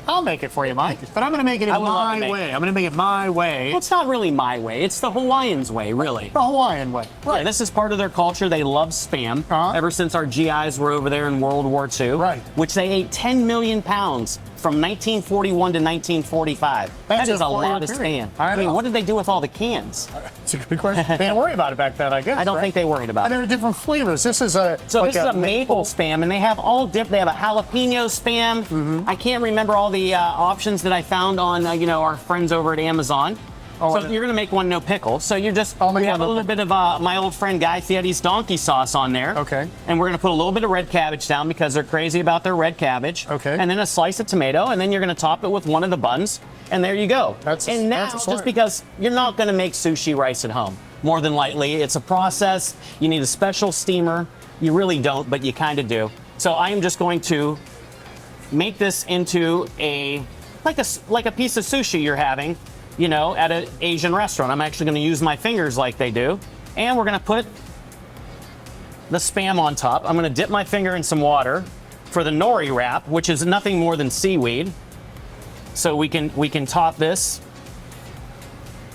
I'll make it for you, Mike, but I'm going to make it my way. I'm going to make it my way. Well, it's not really my way. It's the Hawaiians' way, really. The Hawaiian way. Right. Yeah, this is part of their culture. They love Spam ever since our GIs were over there in World War II, which they ate 10 million pounds from 1941 to 1945. That is a lot of Spam. I mean, what did they do with all the cans? It's a good question. They didn't worry about it back then, I guess. I don't think they worried about it. And there are different flavors. This is a this is a maple Spam, and they have all different. They have a jalapeno Spam. I can't remember all the options that I found on our friends over at Amazon. So you're going to make one no pickle. So you're just we have a little bit of my old friend Guy Fieri's donkey sauce on there. Okay. And we're going to put a little bit of red cabbage down because they're crazy about their red cabbage. Okay. And then a slice of tomato, and then you're going to top it with one of the buns, and there you go. And now, just because you're not going to make sushi rice at home, more than likely, it's a process. You need a special steamer. You really don't, but you kind of do. So I am just going to make this into like a piece of sushi you're having, at an Asian restaurant. I'm actually going to use my fingers like they do. And we're going to put the Spam on top. I'm going to dip my finger in some water for the nori wrap, which is nothing more than seaweed. So we can top this,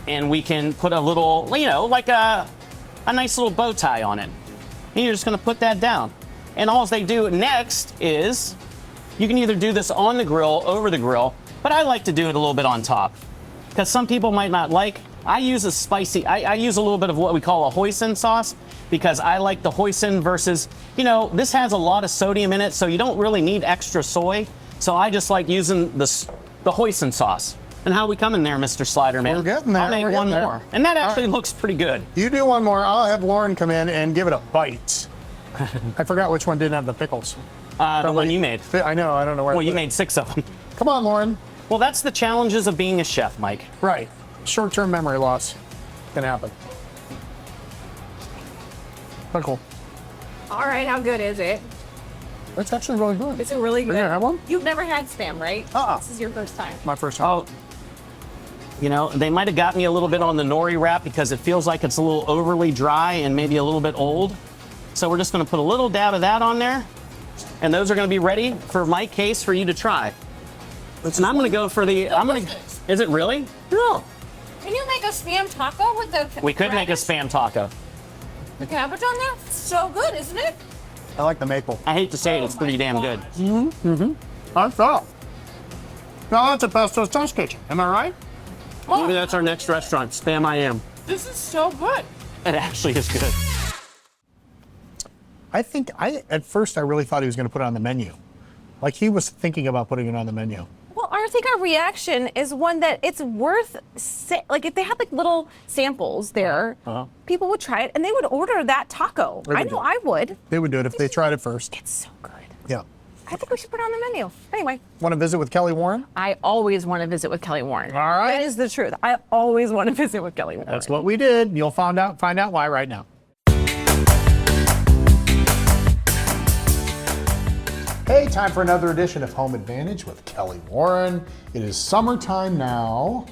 and we can put a little, like a nice little bow tie on it. And you're just going to put that down. And all they do next is You can either do this on the grill, over the grill, but I like to do it a little bit on top because some people might not like. I use a spicy, I use a little bit of what we call a hoisin sauce because I like the hoisin versus, you know, this has a lot of sodium in it, so you don't really need extra soy. So I just like using the hoisin sauce. And how we coming there, Mr. Slider Man? We're getting there. I'll make one more. And that actually looks pretty good. You do one more. I'll have Lauren come in and give it a bite. I forgot which one didn't have the pickles. The one you made. I know. I don't know where. Well, you made 6 of them. Come on, Lauren. Well, that's the challenges of being a chef, Mike. Right. Short-term memory loss can happen. But cool. All right, how good is it? It's actually really good. Is it really good? You gonna have one? You've never had Spam, right? This is your first time. My first time. Oh, you know, they might have got me a little bit on the nori wrap because it feels like it's a little overly dry and maybe a little bit old. So we're just going to put a little dab of that on there. And those are going to be ready for my case for you to try. And I'm going to go for the, is it really? No. Can you make a Spam taco with the We could make a Spam taco. the cabbage on there? It's so good, isn't it? I like the maple. I hate to say it, it's pretty damn good. I thought. No, that's a Pesto's Test Kitchen. Am I right? Maybe that's our next restaurant, Spam I Am. This is so good. It actually is good. At first I really thought he was going to put it on the menu. Like he was thinking about putting it on the menu. Well, I think our reaction is one that it's worth, like if they had like little samples there, people would try it and they would order that taco. I know I would. They would do it if they tried it first. It's so good. Yeah. I think we should put it on the menu. Anyway. Want to visit with Kelly Warren? I always want to visit with Kelly Warren. All right. That is the truth. I always want to visit with Kelly Warren. That's what we did. You'll find out why right now. Hey, time for another edition of Home Advantage with Kelly Warren. It is summertime now.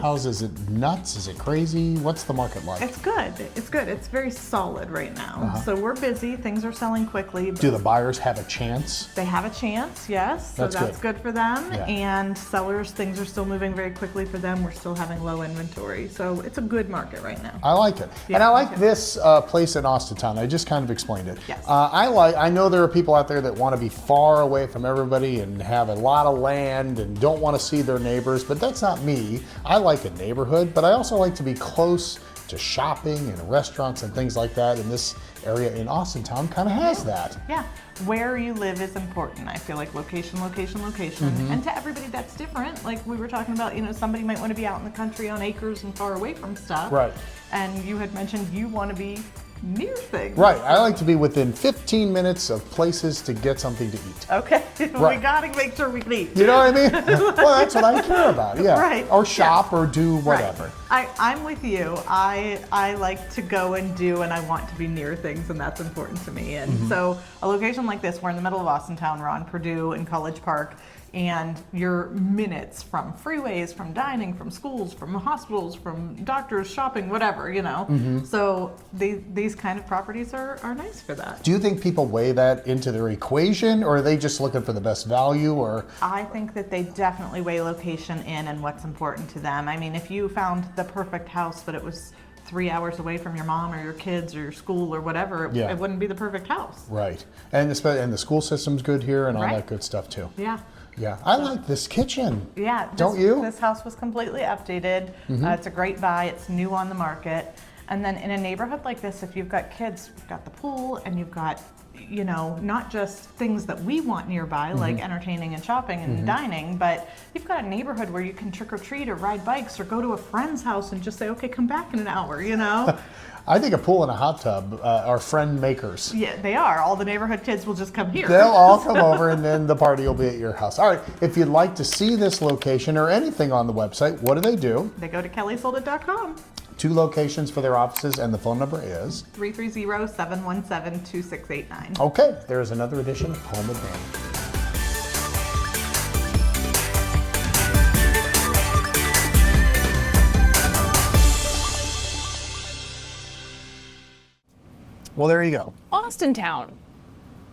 Is it nuts? Is it crazy? What's the market like? It's good. It's good. It's very solid right now. So we're busy. Things are selling quickly. Do the buyers have a chance? They have a chance, yes. So that's good for them. Yeah. And sellers, things are still moving very quickly for them. We're still having low inventory. So it's a good market right now. I like it. Yeah, and I like this place in Austintown. I just kind of explained it. Yes. I know there are people out there that want to be far away from everybody and have a lot of land and don't want to see their neighbors, but that's not me. I like a neighborhood, but I also like to be close to shopping and restaurants and things like that, and this area in Austintown kind of has that. Yeah, where you live is important. I feel like location. And to everybody that's different. Like we were talking about, somebody might want to be out in the country on acres and far away from stuff. Right. And you had mentioned you want to be near things. Right, I like to be within 15 minutes of places to get something to eat. Okay, Right. We gotta make sure we can eat. You know what I mean? Well, that's what I care about, yeah. Right. Or shop or do whatever. Right. I'm with you. I like to go and do, and I want to be near things, and that's important to me. And so a location like this, we're in the middle of Austintown, we're on Purdue and College Park, and you're minutes from freeways, from dining, from schools, from hospitals, from doctors, shopping, whatever, So these kind of properties are nice for that. Do you think people weigh that into their equation, or are they just looking for the best value? Or I think that they definitely weigh location in and what's important to them. I mean, if you found the perfect house, but it was 3 hours away from your mom or your kids or your school or whatever, it wouldn't be the perfect house. Right. And the school system's good here and all that good stuff too. Yeah. Yeah, I like this kitchen. Yeah. Don't you? This house was completely updated. It's a great buy. It's new on the market. And then in a neighborhood like this, if you've got kids, you've got the pool and you've got, not just things that we want nearby, like entertaining and shopping and dining, but you've got a neighborhood where you can trick or treat or ride bikes or go to a friend's house and just say, okay, come back in an hour, I think a pool and a hot tub are friend makers. Yeah, they are. All the neighborhood kids will just come here. They'll all come over and then the party will be at your house. All right, if you'd like to see this location or anything on the website, what do? They go to kellysoldit.com. 2 locations for their offices and the phone number is? 330-717-2689. Okay, there's another edition of Home Advantage. Well, there you go. Austintown.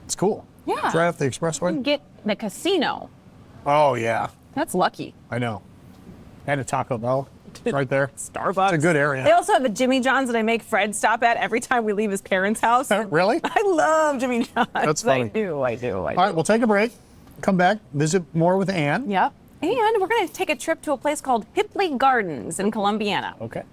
It's cool. Yeah. It's right off the expressway. You can get the casino. Oh, yeah. That's lucky. I know. And a Taco Bell right there. Starbucks. It's a good area. They also have a Jimmy John's that I make Fred stop at every time we leave his parents' house. Really? I love Jimmy John's. That's funny. I do. All right, we'll take a break. Come back, visit more with Ann. Yep. And we're going to take a trip to a place called Hipley Gardens in Columbiana. Okay.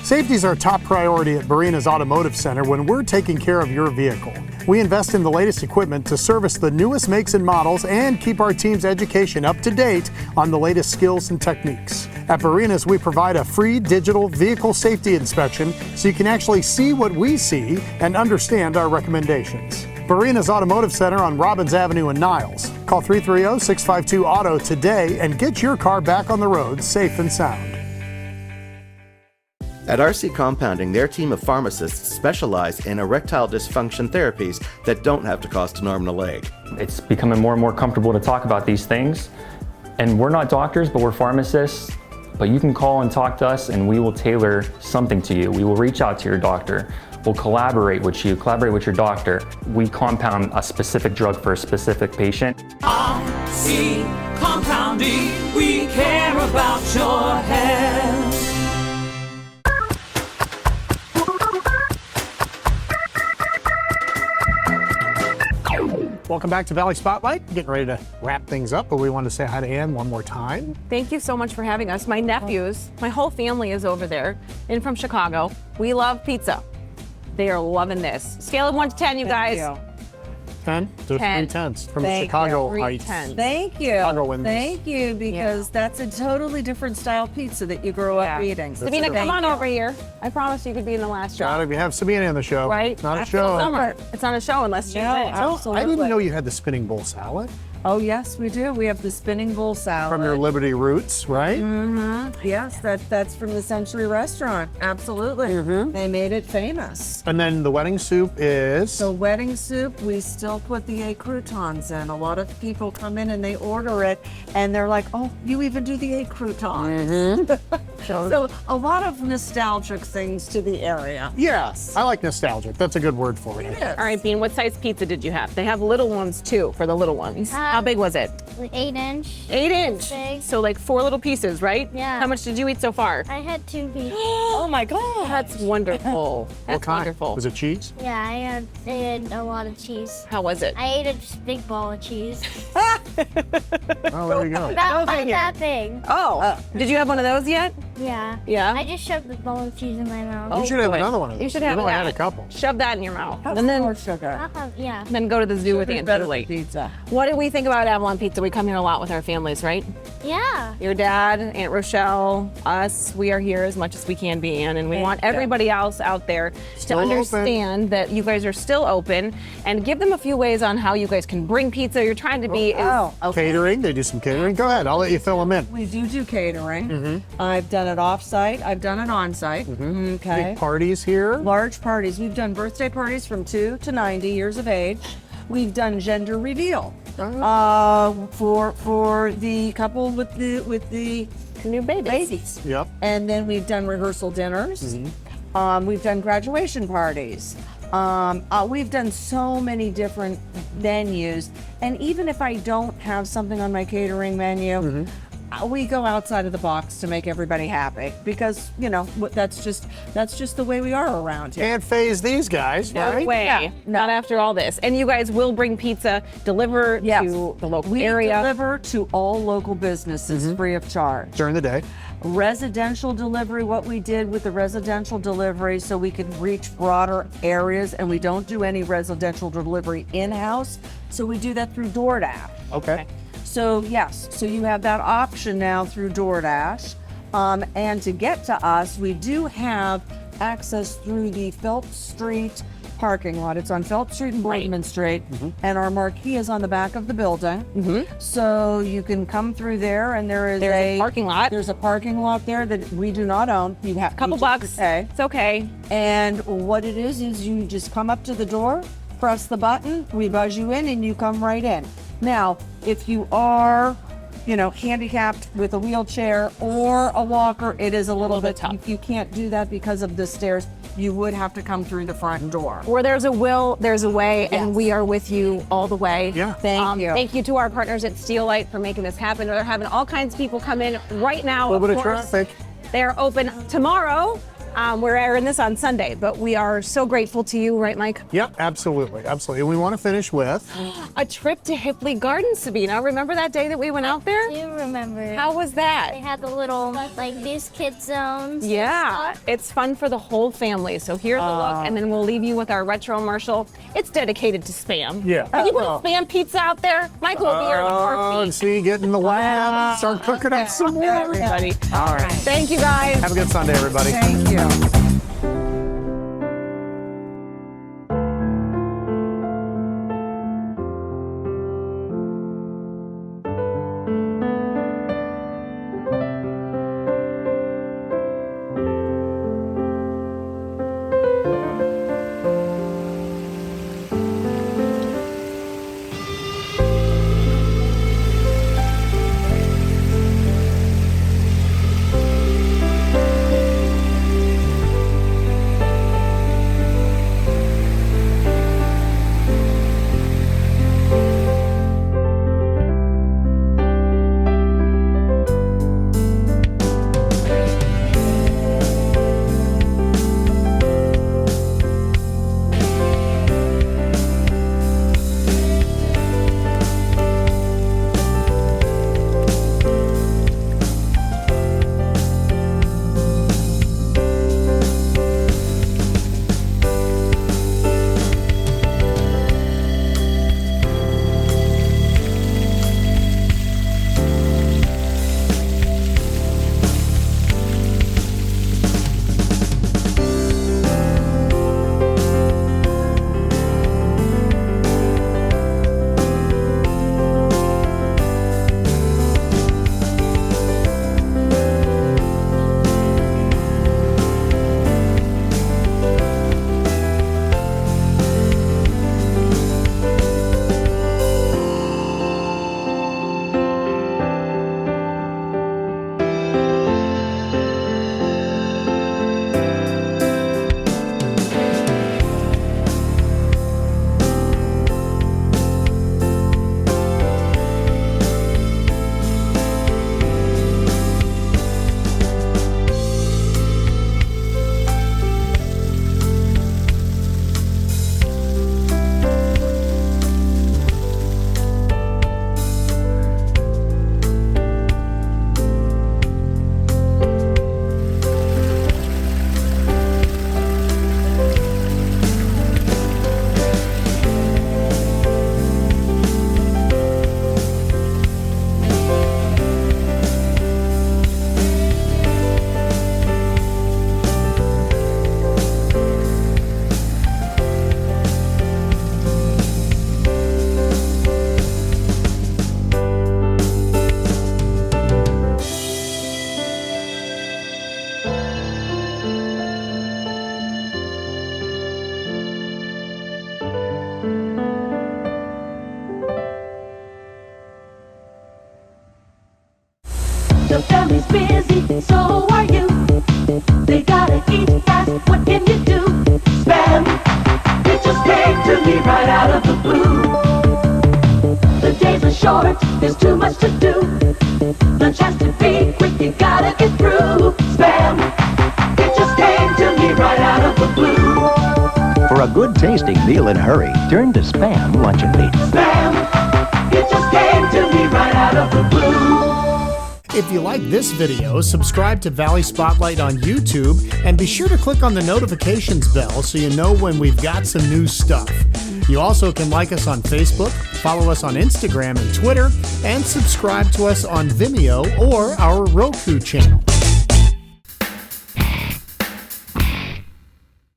Safety is our top priority at Barina's Automotive Center when we're taking care of your vehicle. We invest in the latest equipment to service the newest makes and models and keep our team's education up to date on the latest skills and techniques. At Barina's, we provide a free digital vehicle safety inspection so you can actually see what we see and understand our recommendations. Barina's Automotive Center on Robbins Avenue in Niles. Call 330-652-AUTO today and get your car back on the road safe and sound. At RC Compounding, their team of pharmacists specialize in erectile dysfunction therapies that don't have to cost an arm and a leg. It's becoming more and more comfortable to talk about these things. And we're not doctors, but we're pharmacists. But you can call and talk to us and we will tailor something to you. We will reach out to your doctor. We'll collaborate with you, collaborate with your doctor. We compound a specific drug for a specific patient. RC Compounding, we care about your health. Welcome back to Valley Spotlight. Getting ready to wrap things up, but we want to say hi to Ann one more time. Thank you so much for having us. My nephews, my whole family is over there and from Chicago. We love pizza. They are loving this. Scale of 1 to 10, you guys. 10? There's 3 tenths from Chicago Heights. Thank you. Chicago wins. Thank you, because that's a totally different style pizza that you grow up eating. Sabina, come on over here. I promise you could be in the last show. Gotta have Sabina in the show. Right? It's not a After show. the summer. It's not a show unless she's in. Absolutely. I didn't know you had the spinning bowl salad. Oh, yes, we do. We have the spinning bowl salad. From your Liberty roots, right? Mm-hmm. Yes, that's from the Century Restaurant. Absolutely. Mm-hmm. They made it famous. And then the wedding soup is? The wedding soup, we still put the egg croutons in. A lot of people come in and they order it, and they're like, oh, you even do the egg croutons. Mm-hmm. So a lot of nostalgic things to the area. Yes, I like nostalgic. That's a good word for it. All right, Bean, what size pizza did you have? They have little ones too, for the little ones. How big was it? 8 inch. 8 inch. Big. So like 4 little pieces, right? Yeah. How much did you eat so far? I had 2 pieces. Oh my God. That's wonderful. That's wonderful. Was it cheese? Yeah, I ate a lot of cheese. How was it? I ate a big ball of cheese. Oh, there you go. About that big. Oh, did you have one of those yet? Yeah. Yeah? I just shoved the ball of cheese in my mouth. You should have another one of those. You should have I've only that. had a couple. Shove that in your mouth. And then sugar. Yeah. Then go to the zoo with Aunt Julie. Pizza. What do we think about Avalon Pizza? We come here a lot with our families, right? Yeah. Your dad, Aunt Rochelle, us, we are here as much as we can be, Ann, and we want everybody else out there Still to understand that you guys are still open, and give them a few ways on how you guys can bring pizza. You're trying to be Catering, they do some catering. Go ahead, I'll let you fill them in. We do catering. Mm-hmm. I've done it off-site. I've done it on-site. Mm-hmm. Okay. Big parties here. Large parties. We've done birthday parties from 2 to 90 years of age. We've done gender reveal for the couple with the new babies. Yep. And then we've done rehearsal dinners. Mm-hmm. We've done graduation parties. We've done so many different venues. And even if I don't have something on my catering menu, we go outside of the box to make everybody happy, because that's just the way we are around here. Can't phase these guys, No right? way. Yeah. Not after all this. And you guys will bring pizza, deliver to the local area. We deliver to all local businesses free of charge. During the day. Residential delivery, what we did with the residential delivery so we could reach broader areas, and we don't do any residential delivery in-house, so we do that through DoorDash. Okay. So yes, so you have that option now through DoorDash. And to get to us, we do have access through the Phelps Street parking lot. It's on Phelps Street and Boardman Street, and our marquee is on the back of the building. So you can come through there, and there's a parking lot. There's a parking lot there that we do not own. You have Couple bucks. It's okay. And what it is you just come up to the door, press the button, we buzz you in, and you come right in. Now, if you are, handicapped with a wheelchair or a walker, it is a little bit tough. If you can't do that because of the stairs, you would have to come through the front door. Where there's a will, there's a way, and we are with you all the way. Yeah. Thank you. Thank you to our partners at Steelite for making this happen. They're having all kinds of people come in right now. A little bit of course. traffic. They are open tomorrow We're airing this on Sunday, but we are so grateful to you, right, Mike? Yep, absolutely. Absolutely. And we want to finish with a trip to Hipley Gardens, Sabina. Remember that day that we went out there? I do remember. How was that? They had the little, like, these kid zones. Yeah, it's fun for the whole family. So here's a look, and then we'll leave you with our retro commercial. It's dedicated to Spam. Yeah. Can you put a Spam pizza out there? Michael will be here in a heartbeat. See, get in the lab, start cooking up some more. Everybody. All right. Thank you, guys. Have a good Sunday, everybody. Thank you. Your family's busy, so are you. They gotta eat fast, what can you do? Spam, it just came to me right out of the blue. The days are short, there's too much to do. Lunch has to be quick, you gotta get through. Spam, it just came to me right out of the blue. For a good tasting meal in a hurry, turn to Spam Lunch and Meat. Spam, it just came to me right out of the blue. If you like this video, subscribe to Valley Spotlight on YouTube and be sure to click on the notifications bell so you know when we've got some new stuff. You also can like us on Facebook, follow us on Instagram and Twitter, and subscribe to us on Vimeo or our Roku channel.